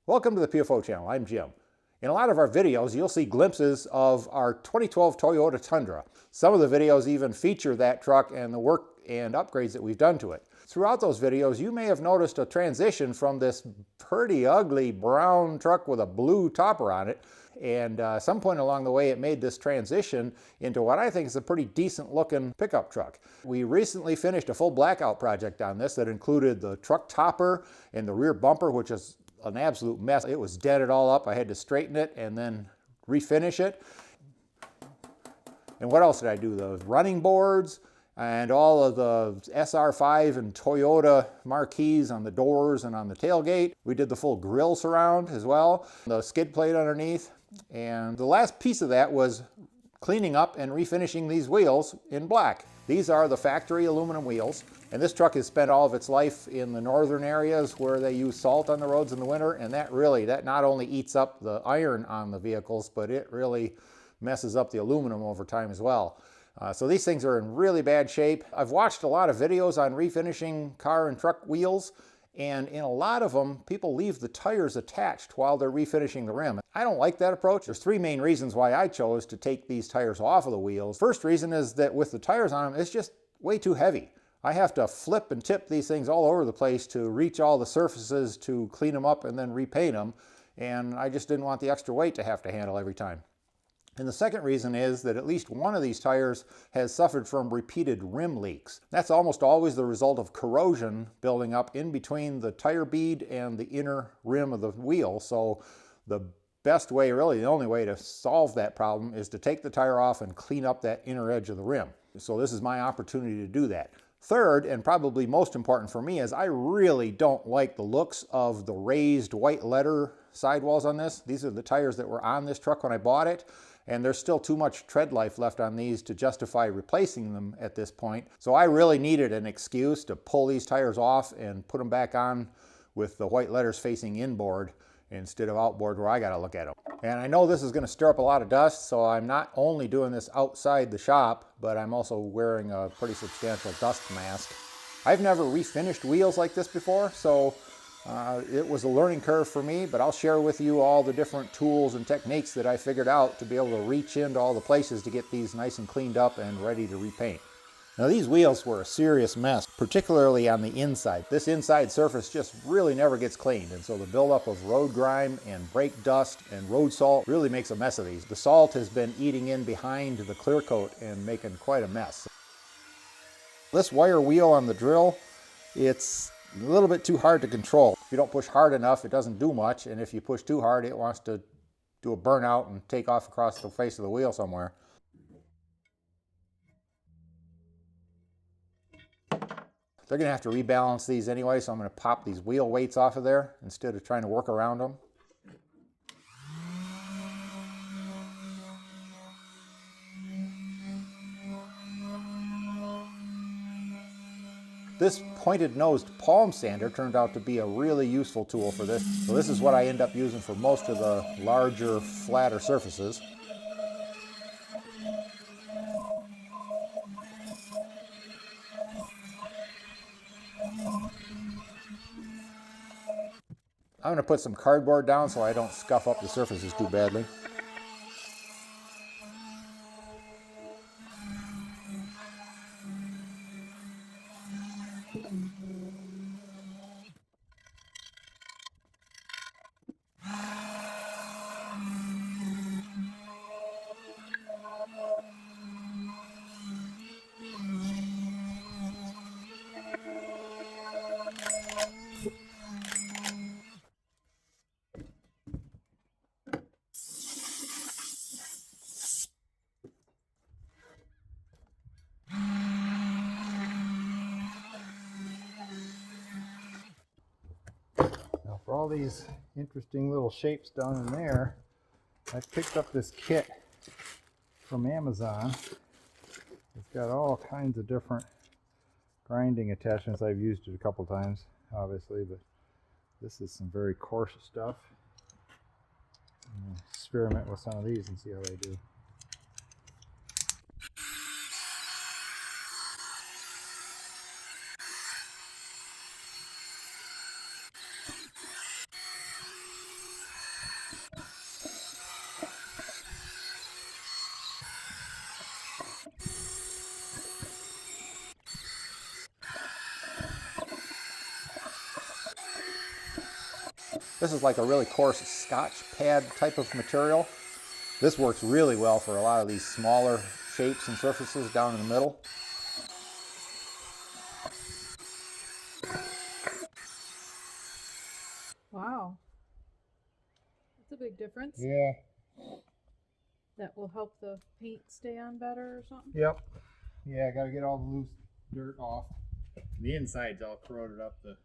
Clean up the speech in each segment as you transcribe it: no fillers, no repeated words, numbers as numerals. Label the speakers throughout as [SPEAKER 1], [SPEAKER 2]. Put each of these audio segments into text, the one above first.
[SPEAKER 1] Welcome to the PFO channel. I'm Jim. In a lot of our videos, you'll see glimpses of our 2012 Toyota Tundra. Some of the videos even feature that truck and the work and upgrades that we've done to it. Throughout those videos, you may have noticed a transition from this pretty ugly brown truck with a blue topper on it, and some point along the way it made this transition into what I think is a pretty decent looking pickup truck. We recently finished a full blackout project on this that included the truck topper and the rear bumper, which is an absolute mess. It was dented all up. I had to straighten it and then refinish it. And what else did I do? The running boards and all of the SR5 and Toyota marquees on the doors and on the tailgate. We did the full grille surround as well, the skid plate underneath. And the last piece of that was cleaning up and refinishing these wheels in black. These are the factory aluminum wheels, and this truck has spent all of its life in the northern areas where they use salt on the roads in the winter, and that not only eats up the iron on the vehicles, but it really messes up the aluminum over time as well. So these things are in really bad shape. I've watched a lot of videos on refinishing car and truck wheels, and in a lot of them, people leave the tires attached while they're refinishing the rim. I don't like that approach. There's three main reasons why I chose to take these tires off of the wheels. First reason is that with the tires on them, it's just way too heavy. I have to flip and tip these things all over the place to reach all the surfaces to clean them up and then repaint them, and I just didn't want the extra weight to have to handle every time. And the second reason is that at least one of these tires has suffered from repeated rim leaks. That's almost always the result of corrosion building up in between the tire bead and the inner rim of the wheel. So the best way, really the only way to solve that problem, is to take the tire off and clean up that inner edge of the rim. So this is my opportunity to do that. Third, and probably most important for me, is I really don't like the looks of the raised white letter sidewalls on this. These are the tires that were on this truck when I bought it, and there's still too much tread life left on these to justify replacing them at this point. So I really needed an excuse to pull these tires off and put them back on with the white letters facing inboard instead of outboard where I got to look at them. And I know this is going to stir up a lot of dust, so I'm not only doing this outside the shop, but I'm also wearing a pretty substantial dust mask. I've never refinished wheels like this before, so it was a learning curve for me, but I'll share with you all the different tools and techniques that I figured out to be able to reach into all the places to get these nice and cleaned up and ready to repaint. Now these wheels were a serious mess, particularly on the inside. This inside surface just really never gets cleaned, and so the buildup of road grime and brake dust and road salt really makes a mess of these. The salt has been eating in behind the clear coat and making quite a mess. This wire wheel on the drill, it's a little bit too hard to control. If you don't push hard enough, it doesn't do much, and if you push too hard, it wants to do a burnout and take off across the face of the wheel somewhere. They're going to have to rebalance these anyway, so I'm going to pop these wheel weights off of there instead of trying to work around them. This pointed-nosed palm sander turned out to be a really useful tool for this. So this is what I end up using for most of the larger, flatter surfaces. I'm going to put some cardboard down so I don't scuff up the surfaces too badly. For all these interesting little shapes down in there, I picked up this kit from Amazon. It's got all kinds of different grinding attachments. I've used it a couple times, obviously, but this is some very coarse stuff. I'll experiment with some of these and see how they do. This is like a really coarse Scotch pad type of material. This works really well for a lot of these smaller shapes and surfaces down in the middle.
[SPEAKER 2] Wow. That's a big difference.
[SPEAKER 1] Yeah.
[SPEAKER 2] That will help the paint stay on better or something?
[SPEAKER 1] Yep. Yeah, I got to get all the loose dirt off. The inside's all corroded up. The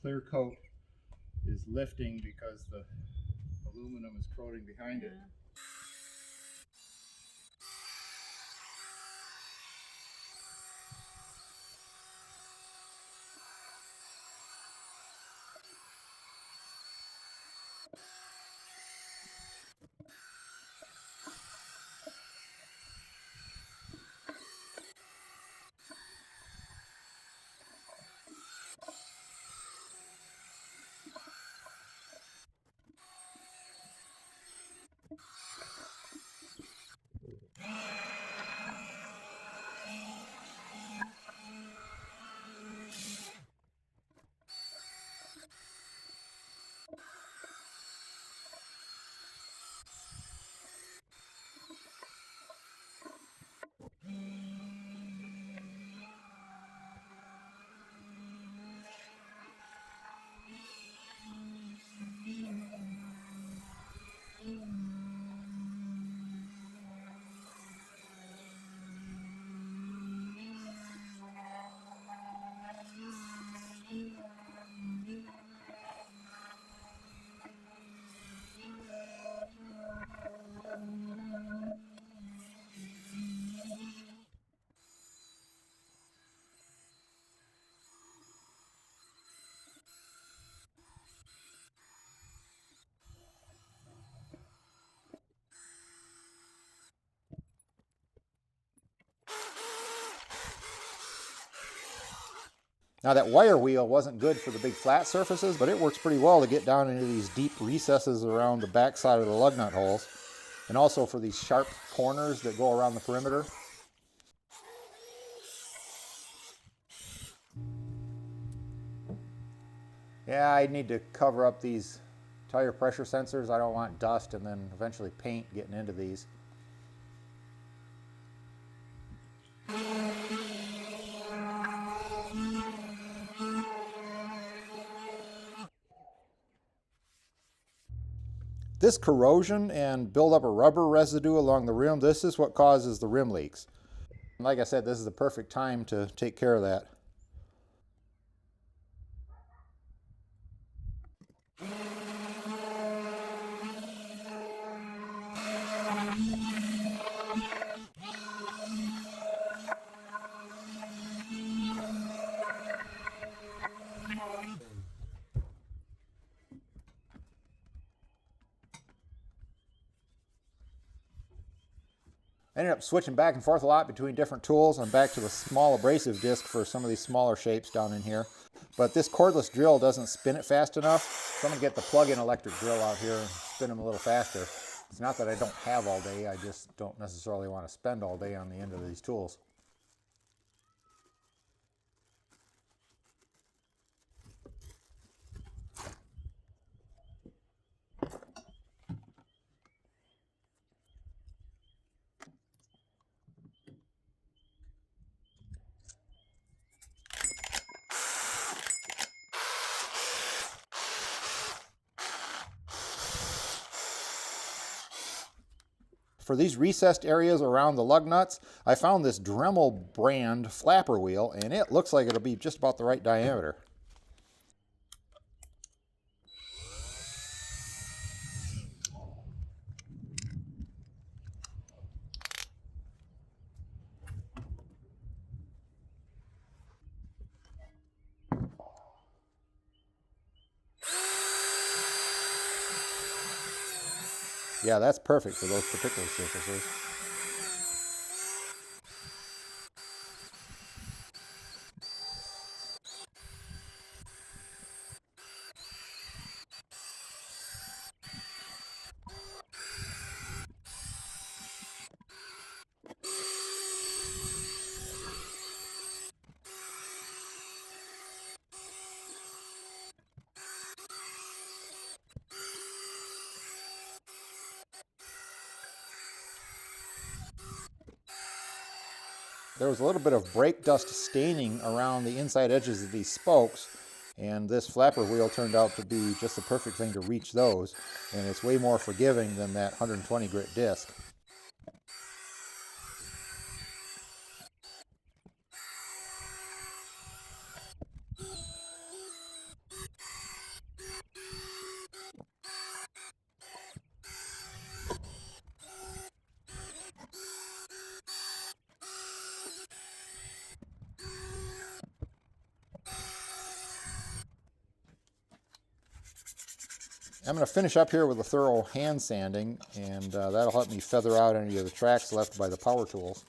[SPEAKER 1] clear coat is lifting because the aluminum is corroding behind it. Now that wire wheel wasn't good for the big flat surfaces, but it works pretty well to get down into these deep recesses around the back side of the lug nut holes, and also for these sharp corners that go around the perimeter. Yeah, I need to cover up these tire pressure sensors. I don't want dust and then eventually paint getting into these. This corrosion and buildup of rubber residue along the rim, this is what causes the rim leaks. And like I said, this is the perfect time to take care of that. I ended up switching back and forth a lot between different tools. I'm back to the small abrasive disc for some of these smaller shapes down in here. But this cordless drill doesn't spin it fast enough, so I'm going to get the plug-in electric drill out here and spin them a little faster. It's not that I don't have all day, I just don't necessarily want to spend all day on the end of these tools. For these recessed areas around the lug nuts, I found this Dremel brand flapper wheel, and it looks like it'll be just about the right diameter. Yeah, that's perfect for those particular surfaces. There was a little bit of brake dust staining around the inside edges of these spokes, and this flapper wheel turned out to be just the perfect thing to reach those, and it's way more forgiving than that 120 grit disc. I'm going to finish up here with a thorough hand sanding, and that'll help me feather out any of the tracks left by the power tools.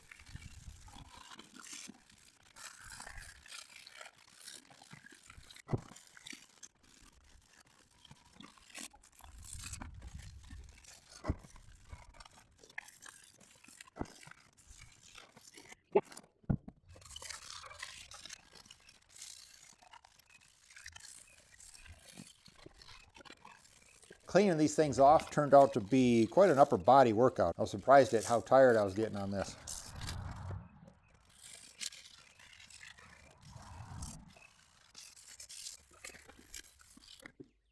[SPEAKER 1] Cleaning these things off turned out to be quite an upper body workout. I was surprised at how tired I was getting on this.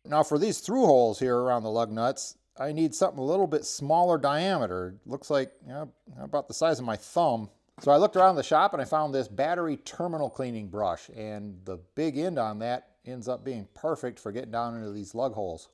[SPEAKER 1] Now for these through holes here around the lug nuts, I need something a little bit smaller diameter. It looks like about the size of my thumb. So I looked around the shop and I found this battery terminal cleaning brush, and the big end on that ends up being perfect for getting down into these lug holes.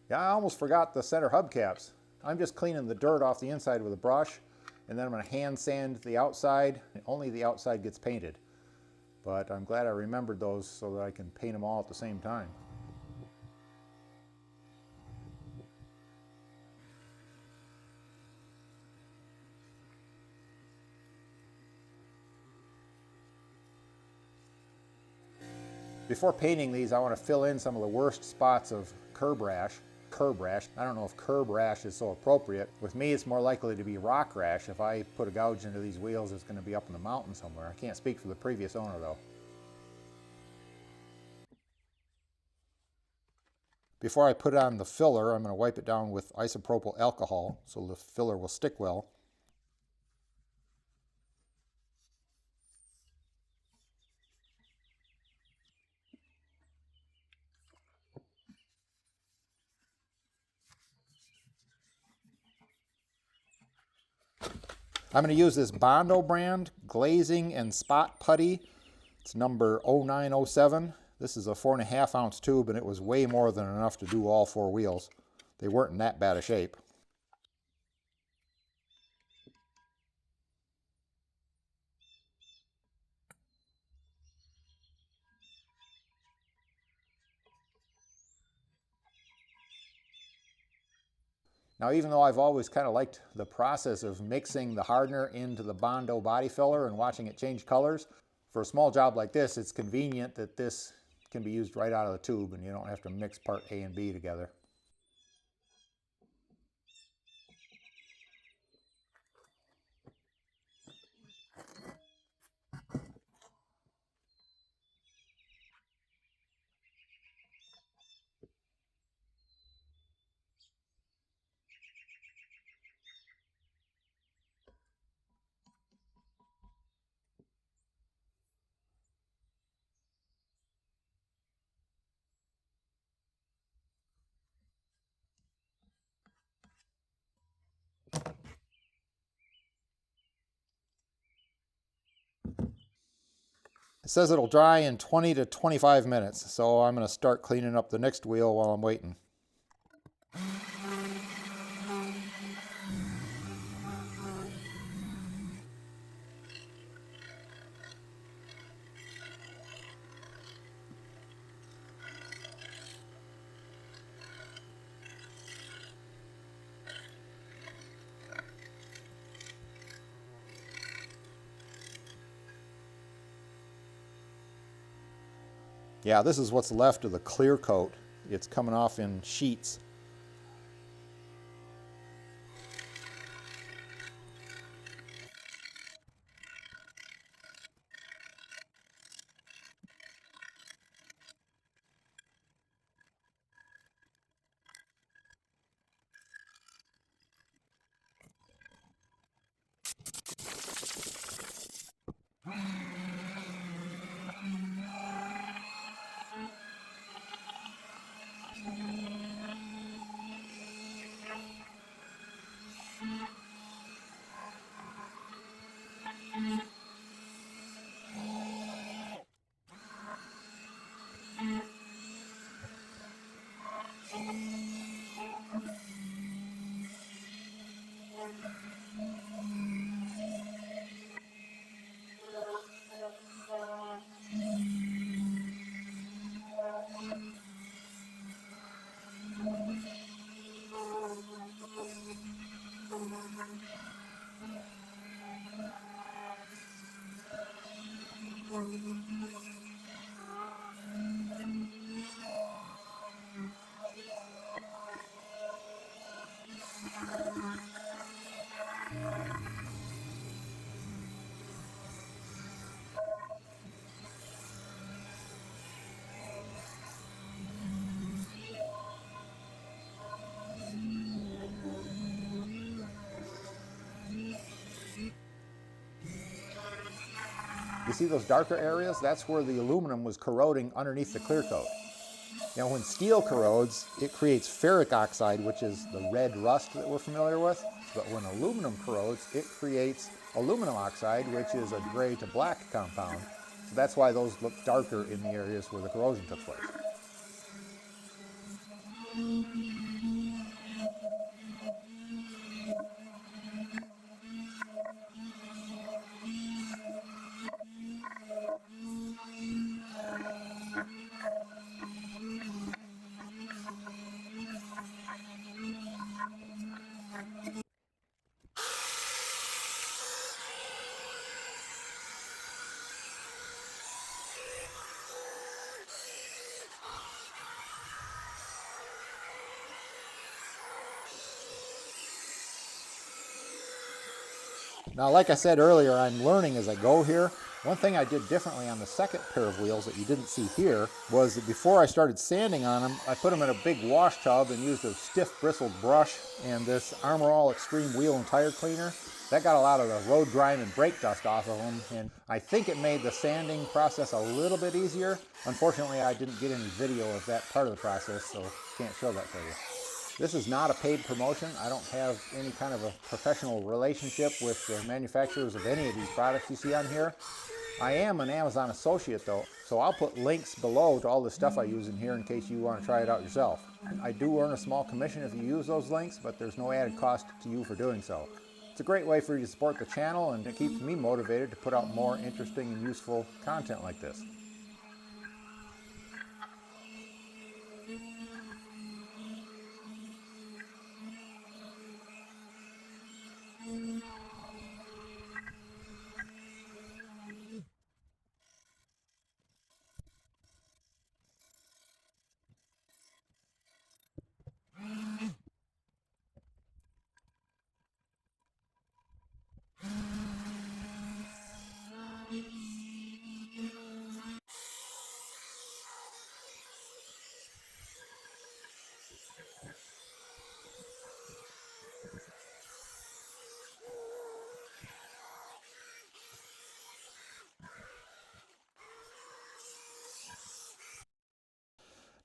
[SPEAKER 1] Yeah, I almost forgot the center hubcaps. I'm just cleaning the dirt off the inside with a brush, and then I'm going to hand sand the outside. Only the outside gets painted. But I'm glad I remembered those so that I can paint them all at the same time. Before painting these, I want to fill in some of the worst spots of curb rash. I don't know if curb rash is so appropriate. With me, it's more likely to be rock rash. If I put a gouge into these wheels, it's going to be up in the mountain somewhere. I can't speak for the previous owner though. Before I put on the filler, I'm going to wipe it down with isopropyl alcohol so the filler will stick well. I'm going to use this Bondo brand glazing and spot putty. It's number 0907. This is a 4.5 ounce tube, and it was way more than enough to do all 4 wheels. They weren't in that bad a shape. Now, even though I've always kind of liked the process of mixing the hardener into the Bondo body filler and watching it change colors, for a small job like this, it's convenient that this can be used right out of the tube and you don't have to mix part A and B together. It says it'll dry in 20 to 25 minutes, so I'm going to start cleaning up the next wheel while I'm waiting. Yeah, this is what's left of the clear coat. It's coming off in sheets. You see those darker areas? That's where the aluminum was corroding underneath the clear coat. Now when steel corrodes, it creates ferric oxide, which is the red rust that we're familiar with. But when aluminum corrodes, it creates aluminum oxide, which is a gray to black compound. So that's why those look darker in the areas where the corrosion took place. Now, like I said earlier, I'm learning as I go here. One thing I did differently on the second pair of wheels that you didn't see here was that before I started sanding on them, I put them in a big wash tub and used a stiff bristled brush and this Armor All Extreme wheel and tire cleaner. That got a lot of the road grime and brake dust off of them, and I think it made the sanding process a little bit easier. Unfortunately, I didn't get any video of that part of the process, so can't show that to you. This is not a paid promotion. I don't have any kind of a professional relationship with the manufacturers of any of these products you see on here. I am an Amazon associate though, so I'll put links below to all the stuff I use in here in case you want to try it out yourself. I do earn a small commission if you use those links, but there's no added cost to you for doing so. It's a great way for you to support the channel, and it keeps me motivated to put out more interesting and useful content like this.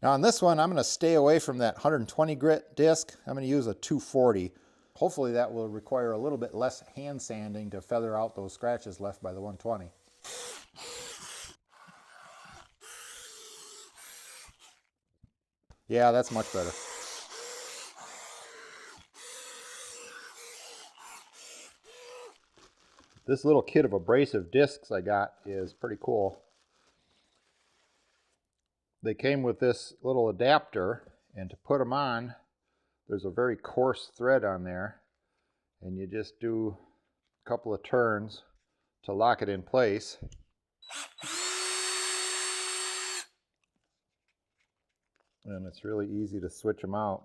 [SPEAKER 1] Now on this one, I'm going to stay away from that 120 grit disc. I'm going to use a 240. Hopefully that will require a little bit less hand sanding to feather out those scratches left by the 120. Yeah, that's much better. This little kit of abrasive discs I got is pretty cool. They came with this little adapter, and to put them on, there's a very coarse thread on there, and you just do a couple of turns to lock it in place. And it's really easy to switch them out.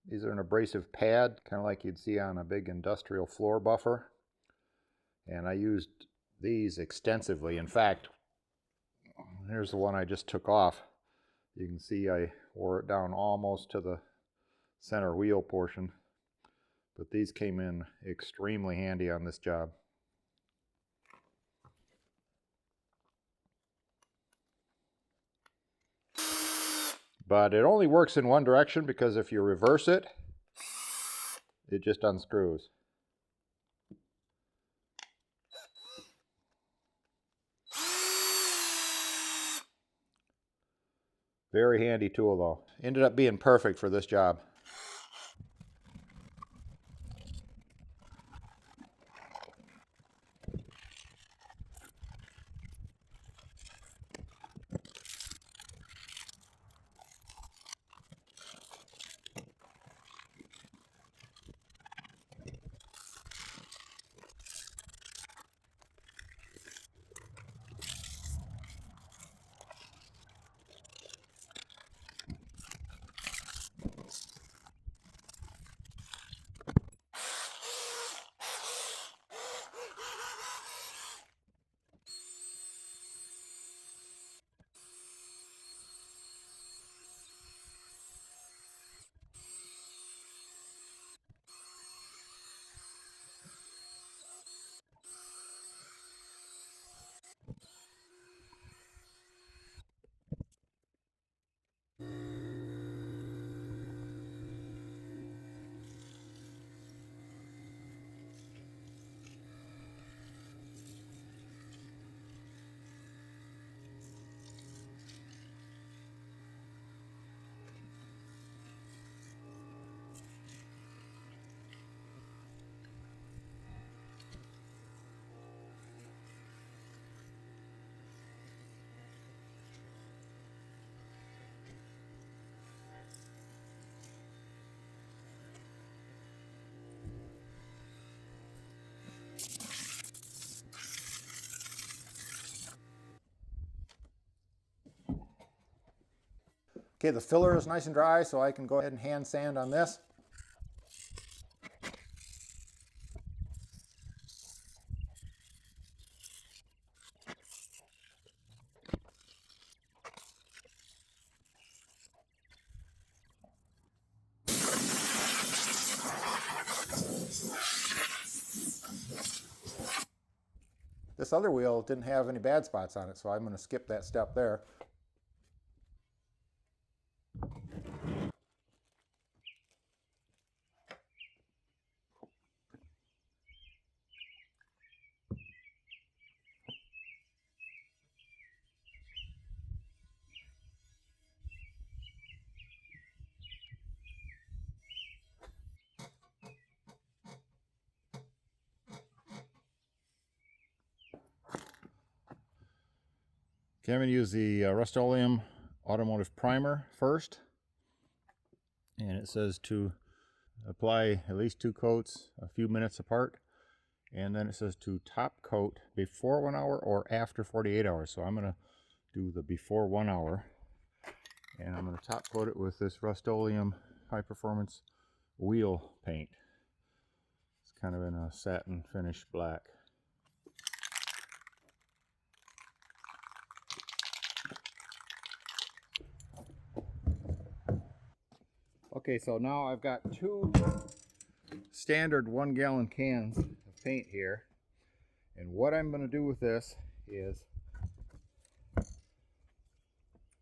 [SPEAKER 1] These are an abrasive pad, kind of like you'd see on a big industrial floor buffer. And I used these extensively. In fact, here's the one I just took off. You can see I wore it down almost to the center wheel portion. But these came in extremely handy on this job. But it only works in one direction, because if you reverse it, it just unscrews. Very handy tool though. Ended up being perfect for this job. Okay, the filler is nice and dry, so I can go ahead and hand sand on this. This other wheel didn't have any bad spots on it, so I'm going to skip that step there. Okay, I'm going to use the Rust-Oleum Automotive Primer first. And it says to apply at least 2 coats a few minutes apart. And then it says to top coat before 1 hour or after 48 hours. So I'm going to do the before 1 hour. And I'm going to top coat it with this Rust-Oleum high performance wheel paint. It's kind of in a satin finish black. Okay, so now I've got 2 standard 1-gallon cans of paint here. And what I'm going to do with this is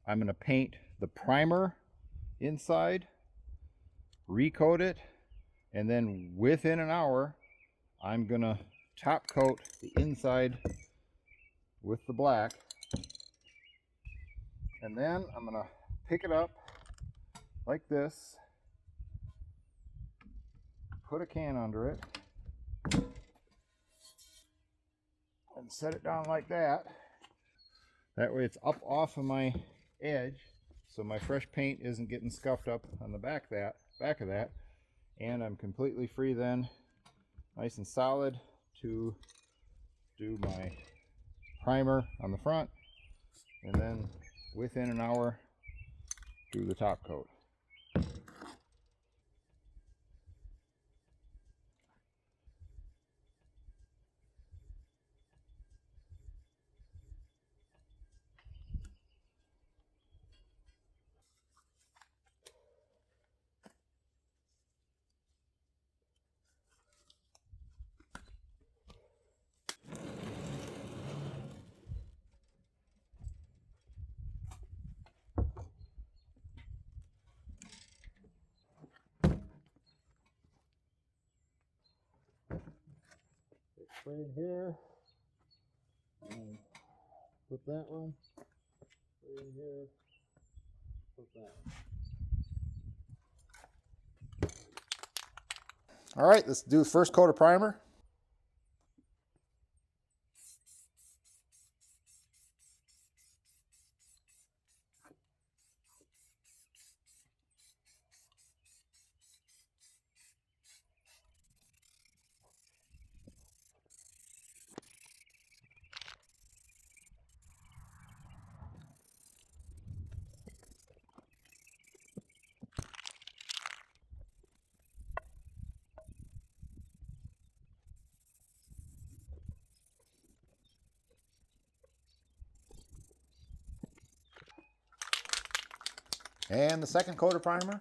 [SPEAKER 1] I'm going to paint the primer inside, recoat it, and then within an hour I'm going to top coat the inside with the black. And then I'm going to pick it up like this, put a can under it, and set it down like that. That way it's up off of my edge, so my fresh paint isn't getting scuffed up on the back of that, and I'm completely free then nice and solid to do my primer on the front, and then within an hour do the top coat. Spray in here, and put that one, spray in here, put that one. All right, let's do the first coat of primer. And the second coat of primer.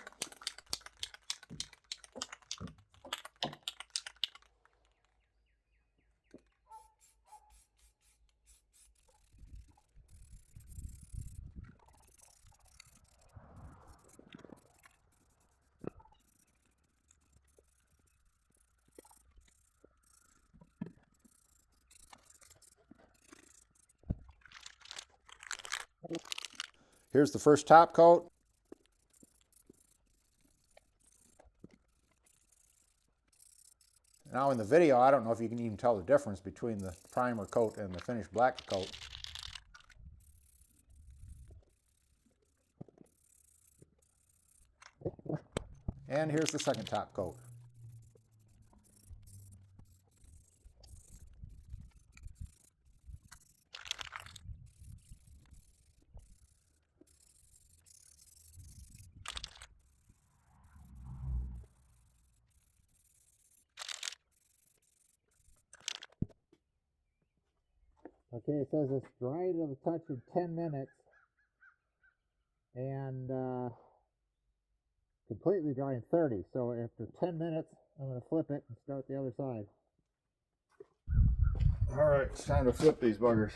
[SPEAKER 1] Here's the first top coat. Now in the video, I don't know if you can even tell the difference between the primer coat and the finished black coat. And here's the second top coat. Okay, it says it's dry to the touch in 10 minutes and completely dry in 30. So after 10 minutes, I'm going to flip it and start the other side. All right, it's time to flip these buggers.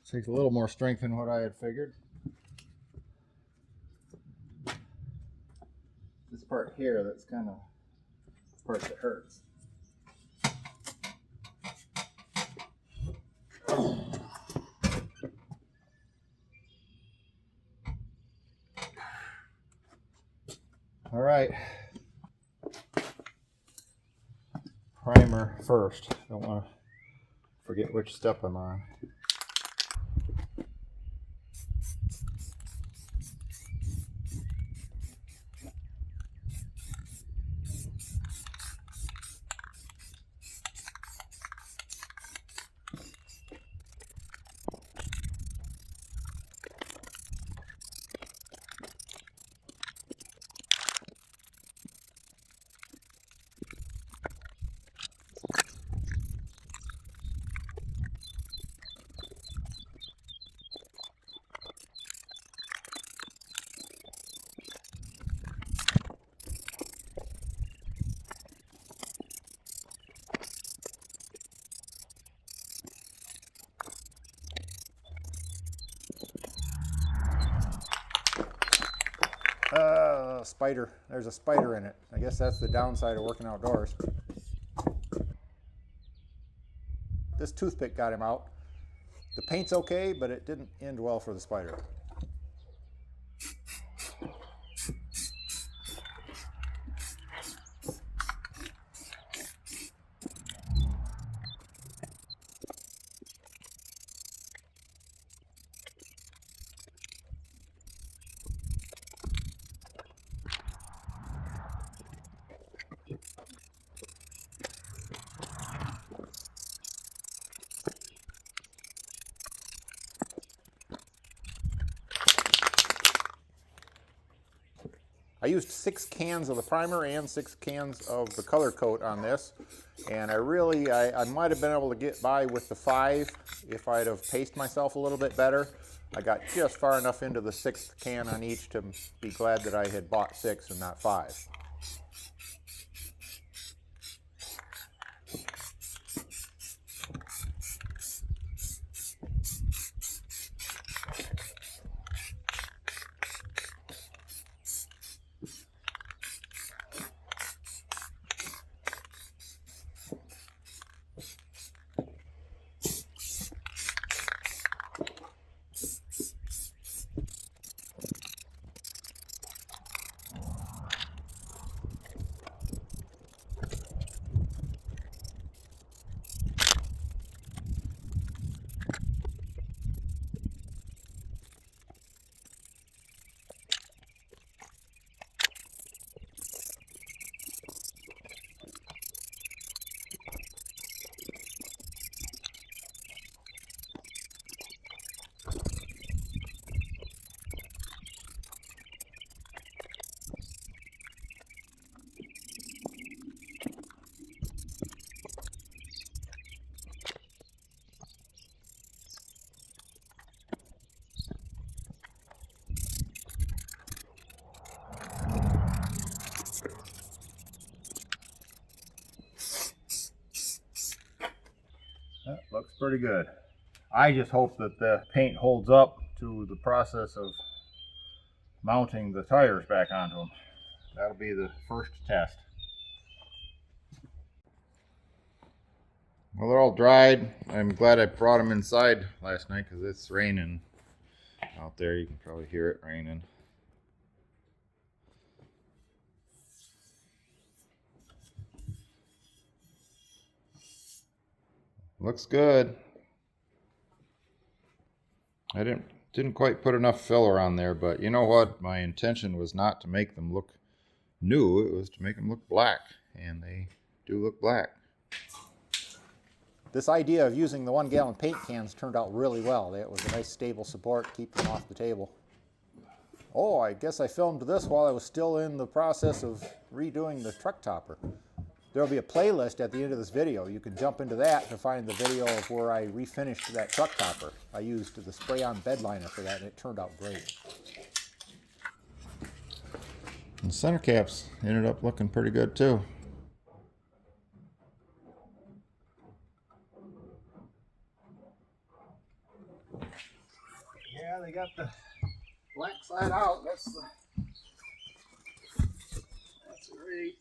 [SPEAKER 1] Takes a little more strength than what I had figured. This part here, that's kind of the part that hurts. All right. Primer first. Don't want to forget which step I'm on. Spider. There's a spider in it. I guess that's the downside of working outdoors. This toothpick got him out. The paint's okay, but it didn't end well for the spider. I used 6 cans of the primer and 6 cans of the color coat on this, and I might have been able to get by with the 5 if I'd have paced myself a little bit better. I got just far enough into the 6th can on each to be glad that I had bought 6 and not 5. That looks pretty good. I just hope that the paint holds up to the process of mounting the tires back onto them. That'll be the first test. Well, they're all dried. I'm glad I brought them inside last night because it's raining out there. You can probably hear it raining. Looks good. I didn't quite put enough filler on there, but you know what? My intention was not to make them look new. It was to make them look black, and they do look black. This idea of using the 1-gallon paint cans turned out really well. It was a nice stable support to keep them off the table. Oh, I guess I filmed this while I was still in the process of redoing the truck topper. There will be a playlist at the end of this video. You can jump into that to find the video of where I refinished that truck topper. I used the spray-on bed liner for that, and it turned out great. The center caps ended up looking pretty good too. Yeah, they got the black side out. That's a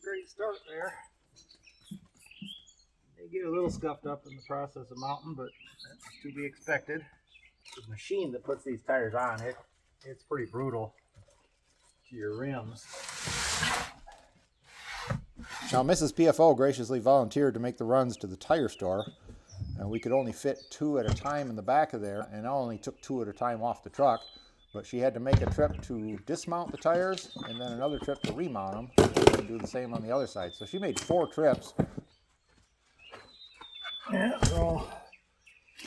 [SPEAKER 1] great start there. They get a little scuffed up in the process of mounting, but that's to be expected. The machine that puts these tires on, it's pretty brutal to your rims. Now, Mrs. PFO graciously volunteered to make the runs to the tire store, and we could only fit 2 at a time in the back of there, and I only took 2 at a time off the truck, but she had to make a trip to dismount the tires and then another trip to remount them and do the same on the other side. So she made 4 trips. Yeah, they're all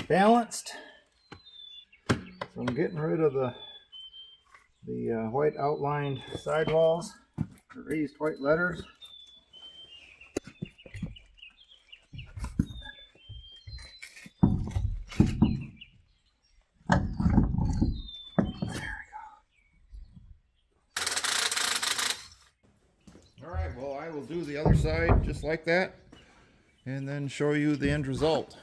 [SPEAKER 1] balanced. So I'm getting rid of the white outlined sidewalls, the raised white letters. Alright, well, I will do the other side just like that and then show you the end result.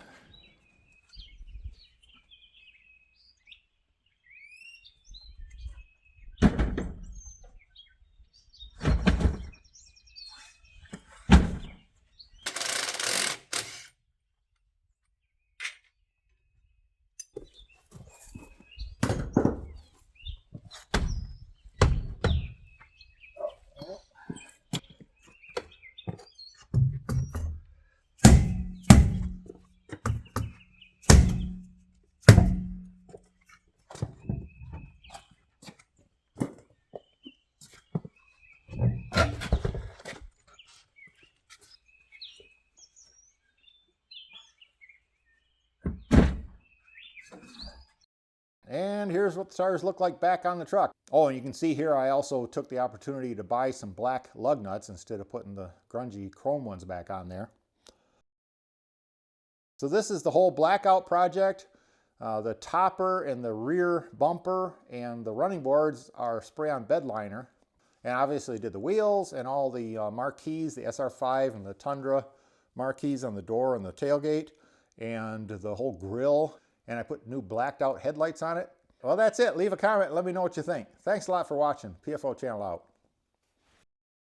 [SPEAKER 1] And here's what the tires look like back on the truck. Oh, and you can see here I also took the opportunity to buy some black lug nuts instead of putting the grungy chrome ones back on there. So this is the whole blackout project. The topper and the rear bumper and the running boards are spray-on bed liner. And obviously did the wheels and all the marquees, the SR5 and the Tundra marquees on the door and the tailgate, and the whole grill. And I put new blacked out headlights on it. Well, that's it. Leave a comment. Let me know what you think. Thanks a lot for watching. PFO channel out.